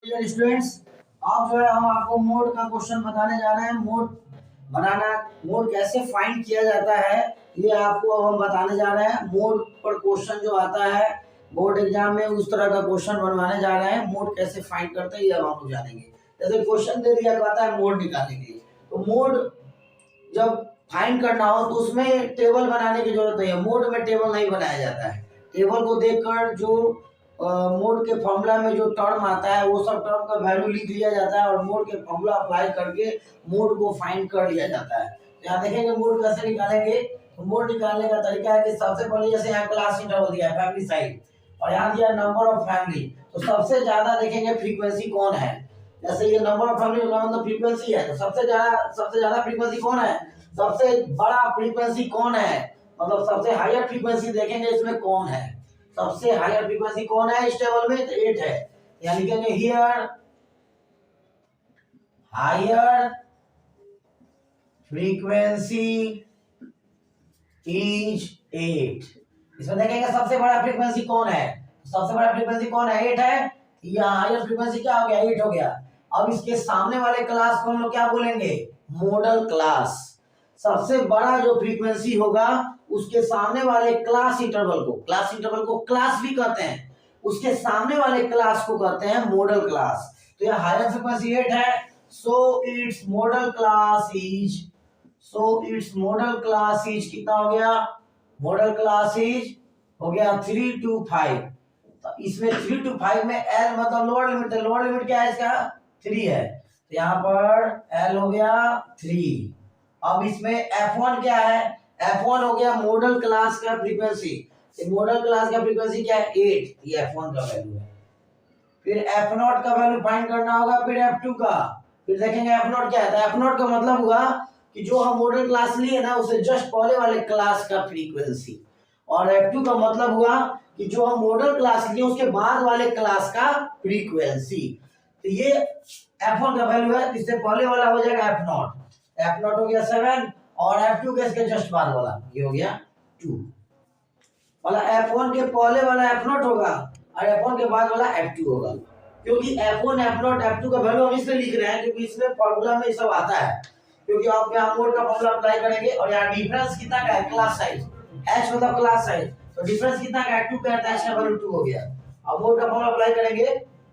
Students, आप जो है हम आपको मोड का क्वेश्चन बताने जा रहे हैं। मोड बनाना, मोड कैसे फाइंड किया जाता है, ये आपको हम बताने जा रहे हैं। मोड पर क्वेश्चन जो आता है बोर्ड एग्जाम में, उस तरह का क्वेश्चन बनवाने जा रहे हैं। मोड कैसे फाइंड करते हैं ये अब हम लोग जानेंगे। जैसे क्वेश्चन दे दिया जाता है मोड निकालने के लिए, तो मोड जब फाइंड करना हो तो उसमें टेबल बनाने की जरूरत नहीं है। मोड में टेबल नहीं बनाया जाता है। टेबल को देखकर जो मोड के फॉर्मूला में जो टर्म आता है वो सब टर्म का वैल्यू लिख लिया जाता है और मोड के फॉर्मूला अप्लाई करके मोड को फाइंड कर लिया जाता है। तो यहाँ देखेंगे मोड कैसे निकालेंगे। तो मोड निकालने का तरीका है कि सबसे पहले जैसे यहाँ क्लास इंटरवल दिया है फैमिली साइज और यहाँ दिया नंबर ऑफ फैमिली, तो सबसे ज्यादा देखेंगे फ्रीक्वेंसी कौन है। जैसे ये नंबर ऑफ फैमिली का मतलब फ्रीक्वेंसी है, तो सबसे ज्यादा फ्रीक्वेंसी कौन है, सबसे बड़ा फ्रीक्वेंसी कौन है, मतलब सबसे हाईएस्ट फ्रीक्वेंसी देखेंगे इसमें कौन है। सबसे हायर फ्रीक्वेंसी कौन है इस टेबल में, तो 8 है। यानी लिखेंगे हियर हायर फ्रीक्वेंसी इज 8। इसमें देखेंगे सबसे बड़ा फ्रीक्वेंसी कौन है, सबसे बड़ा फ्रीक्वेंसी कौन है, 8 है। यहाँ हायर फ्रीक्वेंसी क्या हो गया, 8 हो गया। अब इसके सामने वाले क्लास को हम लोग क्या बोलेंगे, मॉडल क्लास। सबसे बड़ा जो फ्रीक्वेंसी होगा उसके सामने वाले क्लास इंटरवल को क्लास भी कहते हैं, उसके सामने वाले क्लास को कहते हैं मॉडल क्लास। तो यह हायर फ्रीक्वेंसी 8 है, so it's model class is कितना हो गया, मॉडल क्लास इज हो गया 3 to 5। तो इसमें 3 to 5 में L मतलब लोअर लिमिट है। लोअर लिमिट क्या है इसका, 3 है, तो यहाँ पर L हो गया 3। अब इसमें F1 क्या है, F1 हो गया मॉडल क्लास का फ्रीक्वेंसी। मॉडल क्लास का फ्रीक्वेंसी क्या है, 8, ये F1 का वैल्यू है। फिर F0 का वैल्यू फाइंड करना होगा, फिर F2 का। फिर देखेंगे F0 क्या है, तो F0 का मतलब हुआ कि जो हम मॉडल क्लास लिए ना उसे जस्ट पहले वाले क्लास का फ्रीक्वेंसी, और F2 का मतलब हुआ कि जो हम मॉडल क्लास लिए उसके बाद वाले क्लास का फ्रीक्वेंसी। तो ये F1 का वैल्यू है, इससे पहले वाला हो जाएगा F0 हो गया 7 और F2 के इसके जस्ट बाद वाला ये हो गया 2 वाला। F1 के पहले वाला F0 होगा और F1 के बाद वाला F2 होगा, क्योंकि F1 F0 F2 का वैल्यू हम इसलिए लिख रहे हैं क्योंकि इसमें फॉर्मूला में ये सब आता है। क्योंकि आप यहाँ मोड का फॉर्मूला अप्लाई करेंगे और यहाँ डिफरेंस कितना का है, क्लास साइज, H मतलब क्लास साइज, तो डिफरेंस कितना का है, 2 का है, H का वैल्यू 2 हो गया। अब मोड का फॉर्मूला अप्लाई करेंगे,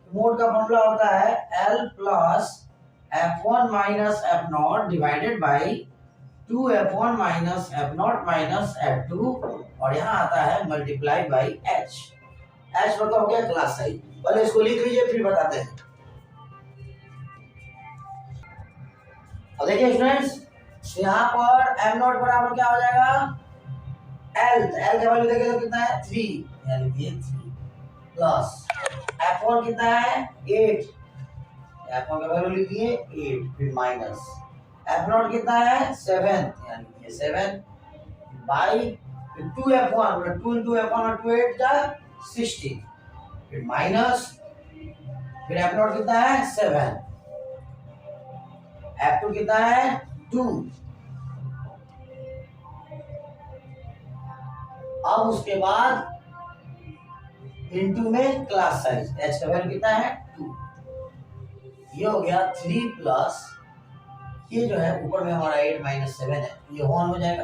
मोड का फॉर्मूला होता है L plus F1 minus F0 divided by 2F1 minus F0 minus F2 और यहाँ आता है मल्टीप्लाई बाई H। H मतलब हो गया क्लास साइज। पहले इसको लिख लीजिए फिर बताते हैं। अब देखिए स्टूडेंट्स, यहाँ पर M0 बराबर क्या हो जाएगा, L। L का वैल्यू देखिए तो कितना है, 3, यानी ये 3 प्लस F1 कितना है, 8, F1 का वैल्यू लिखिए 8, फिर माइनस F0 कितना है, 7, यानी ये 7 बाई 2F1, 2 into F1 और 2 8 का 16, फिर माइनस, फिर F0 कितना है 7, F2 कितना है 2। अब उसके बाद इनटू में क्लास साइज, H का वैल्यू कितना है 2। ये हो गया 3 प्लस ये जो है ऊपर में हमारा 8 माइनस 7 है, ये 1 हो जाएगा,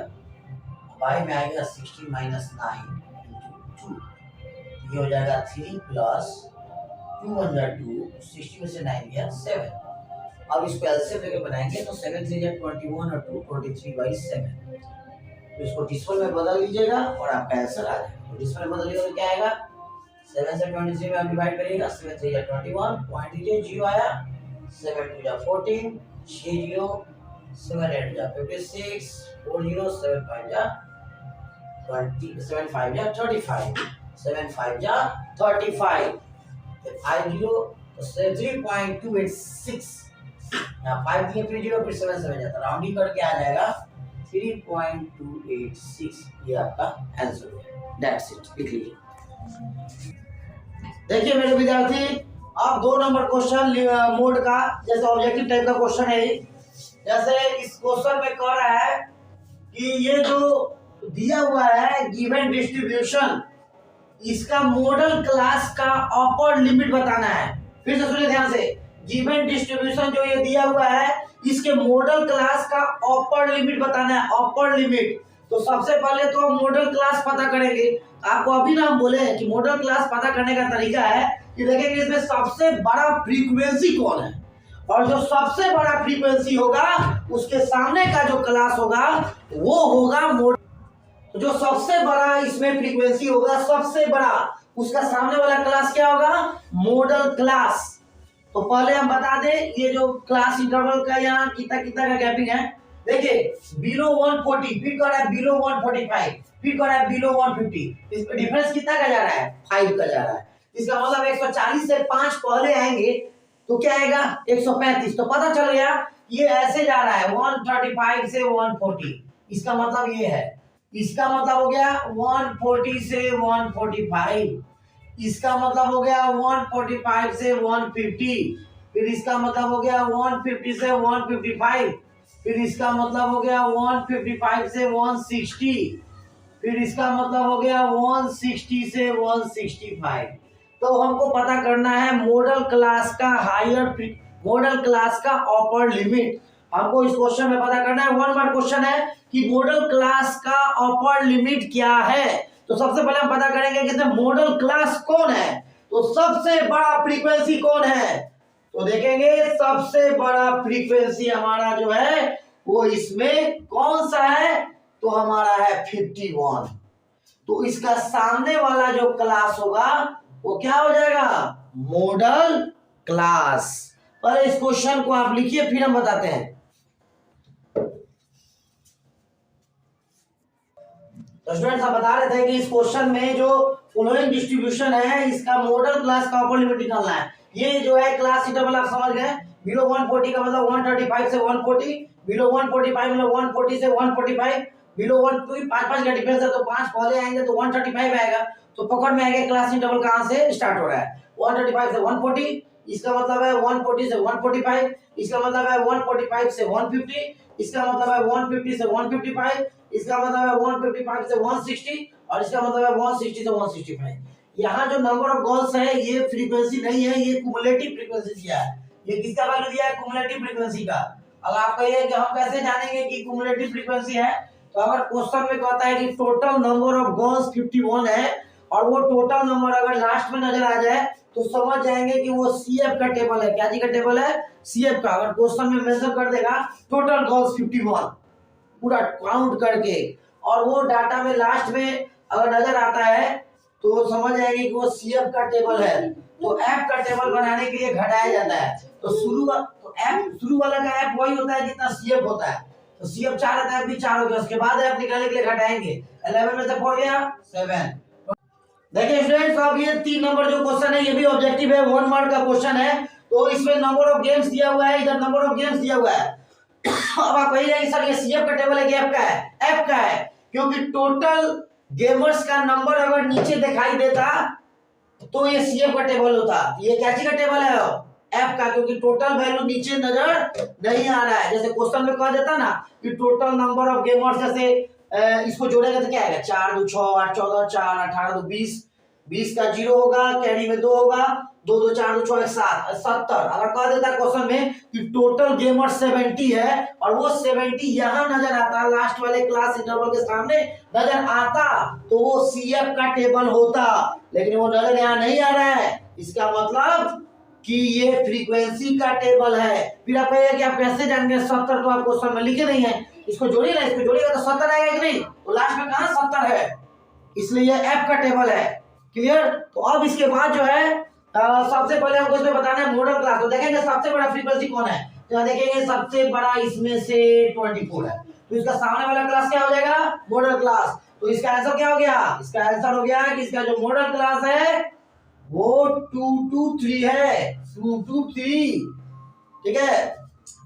बाई में आएगा 16 माइनस 9 इंटू 2, ये हो जाएगा 3 प्लस 2 1 जा 2, 60 में से 9 गया 7। अब इसको एलसीएम लेके बनाएंगे तो 7 3 जा 21 और 2 23/7। तो इसको डिसिमल में बदल लीजिएगा और आपका आंसर आ जाएगा। तो डिसिमल में बदलिएगा तो क्या आएगा, 7 से 23 में आप डिवाइड करिएगा, 7 3 जा 21, पॉइंट दीजिए 0 आया, 7 2 जा 14, 6 0, 7 8 जा 56, 4 0, 7 5 जा 20, 7 5 जा 35, 7 5 जा 35, 5 0 तो 3.286, यहाँ 5 दिए फिर 0 फिर 7 7 जाता, राउंडिंग करके आ जाएगा 3.286। ये आपका आंसर है, दैट्स इट, लिख लीजिए। देखिए मेरे विद्यार्थी, आप 2 नंबर क्वेश्चन मोड का जैसे ऑब्जेक्टिव टाइप का क्वेश्चन है, जैसे इस क्वेश्चन में कह रहा है कि ये जो दिया हुआ है गिवन डिस्ट्रीब्यूशन, इसका मॉडल क्लास का अपर लिमिट बताना है। फिर से सुनिए ध्यान से, गिवन डिस्ट्रीब्यूशन जो ये दिया हुआ है, इसके मॉडल क्लास का अपर लिमिट बताना है, अपर लिमिट। तो सबसे पहले तो हम मॉडल क्लास पता करेंगे। आपको अभी ना हम बोले कि मॉडल क्लास पता करने का तरीका है कि देखेंगे इसमें सबसे बड़ा फ्रीक्वेंसी कौन है, और जो सबसे बड़ा फ्रीक्वेंसी होगा उसके सामने का जो क्लास होगा वो होगा मॉडल। तो जो सबसे बड़ा इसमें फ्रीक्वेंसी होगा, सबसे बड़ा, उसका सामने वाला क्लास क्या होगा, मॉडल क्लास। तो पहले हम बता दें ये जो क्लास इंटरवल का यहाँ कितना कितना का गैपिंग है। देखिए बिलो 140, फिर कर रहा है बिलो 145, फिर कर रहा है बिलो 150। इसमें डिफरेंस कितना का जा रहा है, 5 का जा रहा है। इसका मतलब 140 से 5 पहले आएंगे तो क्या आएगा 135। तो पता चल गया ये ऐसे जा रहा है 135 से 140। इसका मतलब ये है, इसका मतलब हो गया 140 से 145, इसका मतलब हो गया 145 से 150, फिर इसका मतलब हो गया 150 से 155, फिर इसका मतलब हो गया 155 से 160, फिर इसका मतलब हो गया 160 से 165। तो हमको पता करना है मॉडल क्लास का हायर, मॉडल क्लास का अपर लिमिट। हमको इस क्वेश्चन में पता करना है, 1 मार्क क्वेश्चन है कि मॉडल क्लास का अपर लिमिट क्या है। तो सबसे पहले हम पता करेंगे कि इसमें मॉडल क्लास कौन है, तो सबसे बड़ा फ्रीक्वेंसी कौन है। तो देखेंगे सबसे बड़ा फ्रीक्वेंसी हमारा जो है वो इसमें कौन सा है, तो हमारा है 51। तो इसका सामने वाला जो क्लास होगा वो क्या हो जाएगा, मॉडल क्लास। पर इस क्वेश्चन को आप लिखिए फिर हम बताते हैं। तो स्टूडेंट्स हम बता रहे थे कि इस क्वेश्चन में जो फॉलोइंग डिस्ट्रीब्यूशन है इसका मॉडल क्लास का अपर लिमिट निकालना है। ये जो है क्लास इंटरवल आप समझ गए, बिलो 140 का मतलब 135 से 140, बिलो 145 मतलब 140 से 145, बिलो 1 5 का डिफरेंस है तो 5 पहले आएंगे तो 135 आएगा। तो पकड़ में आएगा क्लास इंटरवल कहां से स्टार्ट हो रहा है, 135 से 140, इसका मतलब है 140 से 145, इसका मतलब है 145 से 150, इसका मतलब है 150 से 155, इसका मतलब है 155 से 160, और इसका मतलब है 160 से 165। यहाँ जो नंबर ऑफ गोल्स है ये फ्रीक्वेंसी नहीं है, ये कुमुलेटिव फ्रीक्वेंसी दिया है। ये किसका वैल्यू दिया है, कुमुलेटिव फ्रीक्वेंसी का। अगर आप कहिए कि हम कैसे जानेंगे कि कुमुलेटिव फ्रीक्वेंसी है, तो अगर क्वेश्चन में कहता है कि टोटल नंबर ऑफ गोल्स 51 है और वो टोटल नंबर अगर लास्ट में नजर आ जाए तो समझ जाएंगे कि वो सीएफ का टेबल है। क्या जी का टेबल है, सीएफ का। अगर क्वेश्चन में मेंशन कर देगा टोटल गोल्स 51 पूरा काउंट करके, और वो डाटा में लास्ट में अगर नजर आता है तो समझ जाएंगे कि वो सीएफ का टेबल है। तो एफ का टेबल बनाने के लिए घटाया जाता है। तो शुरू वाला का एफ वही होता है जितना सीएफ होता है। तो सीएफ 4 है तो एफ भी 4 हो गया, उसके बाद एफ निकालने के लिए घटाएंगे। 11 में से 4 गया 7। देखिए स्टूडेंट्स अब ये 3 नंबर जो क्वेश्चन है ये भी ऑब्जेक्टिव है, 1 मार्क का क्वेश्चन है। तो इसमें नंबर ऑफ गेम्स दिया हुआ है, इधर नंबर ऑफ गेम्स दिया हुआ है। अब आप कहिए कि सर ये सीएफ का टेबल है कि एफ का है, एफ का है, क्योंकि टोटल गेमर्स का नंबर अगर नीचे दिखाई देता तो ये सीएफ का टेबल होता। ये क्या चीज का टेबल है, एफ का, क्योंकि टोटल वैल्यू नीचे नजर नहीं आ रहा है। जैसे क्वेश्चन में कह देता ना कि टोटल नंबर ऑफ गेमर्स, जैसे इसको जोड़ेगा तो क्या आएगा 4 2 6 8 14 4 18 2 20, 20 का 0 होगा, कैरी में 2 होगा, 2 2 4 2 6 7 70। अगर कह देता क्वेश्चन में कि टोटल गेमर 70 है और वो 70 यहाँ नजर आता, लास्ट वाले क्लास इंटरवल के सामने नजर आता, तो वो सीएफ का टेबल होता। लेकिन वो नजर यहाँ नहीं आ रहा है, इसका मतलब कि ये फ्रीक्वेंसी का टेबल है। फिर आप कहिए कि आप कैसे जानेंगे 70, तो आप क्वेश्चन में लिखे नहीं है। इसको जोड़िएगा, इसको जोड़िएगा तो 70 आएगा कि नहीं, तो लास्ट में कहां 70 है, इसलिए ये एफ का टेबल है। क्लियर। तो अब इसके बाद जो है सबसे पहले हमको इसमें बताना है मॉडल क्लास। तो देखेंगे सबसे बड़ा फ्रीक्वेंसी कौन है, तो देखेंगे सबसे बड़ा इसमें से 24 है, तो इसका सामने वाला क्लास क्या हो जाएगा, मॉडल क्लास। तो इसका आंसर क्या हो गया, इसका आंसर हो गया कि इसका जो मॉडल क्लास है वो 223 है, 223। ठीक है,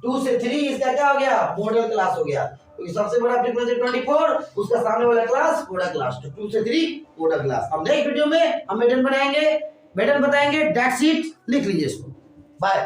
2 से 3 इसका क्या हो गया, मॉडल क्लास हो गया। तो सबसे बड़ा फ्रीक्वेंसी 24, उसका सामने वाला क्लास मॉडल क्लास। तो 2 से 3 मॉडल क्लास। हम नेक्स्ट वीडियो में हम मेथड बनाएंगे, मेथड बताएंगे। दैट्स इट, लिख लीजिए इसको। बाय।